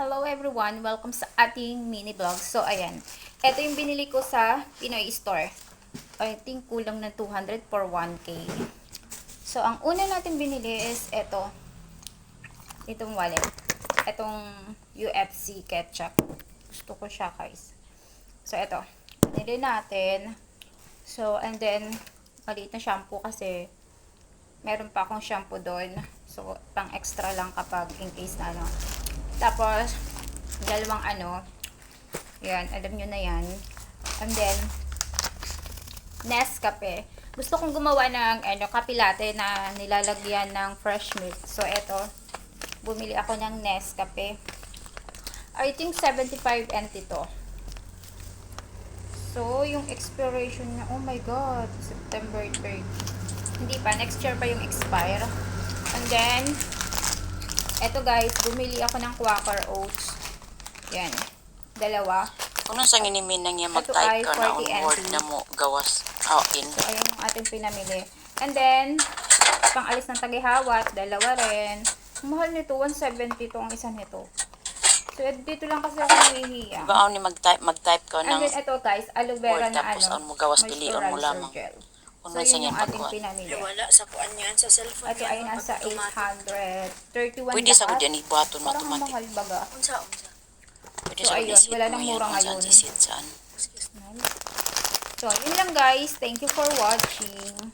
Hello everyone! Welcome sa ating mini vlog. So, ayan. Ito yung binili ko sa Pinoy Store. I think kulang na 200 for 1K. So, ang una natin binili is ito. Itong wallet. Itong UFC ketchup. Gusto ko siya, guys. So, ito. Binili natin. So, and then, maliit na shampoo kasi meron pa akong shampoo doon. So, pang extra lang kapag in case na ano. Tapos, dalawang yan, alam nyo na yan. And then, Nescafe. Gusto kong gumawa ng kape latte na nilalagyan ng fresh milk. So, eto, bumili ako ng Nescafe. I think 75 NT to. So, yung expiration niya, oh my god, September 3rd. Hindi pa, next year pa yung expire. And then, eto guys, bumili ako ng Quaker Oats. Yan. Dalawa. Kung nasa nginimin na niya Ito mag-type ay ka na 40 ang word NT. na mo gawas in. So, ayan yung ating pinamili. And then, pang alis ng tagihawat, dalawa rin. Ang mahal nito, 170 to ang isa nito. So, dito lang kasi ako nahihiya. Baaw ni mag-type ka And ng then, ito guys, aloe vera word na tapos ang mo gawas pilihan mo moisturizer lamang. gel. Kung So, nasa yun niya yung ating pagkuhan. pinamili. Wala sa kuan yan sa cellphone Ito ay yan, nasa pag-automatic. 831 Pwede sa lahat. kudyan ibuhaton Parang ang automatic. mahal baga. Unsa. Pwede So, sa ayun, isit wala mo nang yan mura kung saan ngayon. sisit saan. So, yun lang guys. Thank you for watching.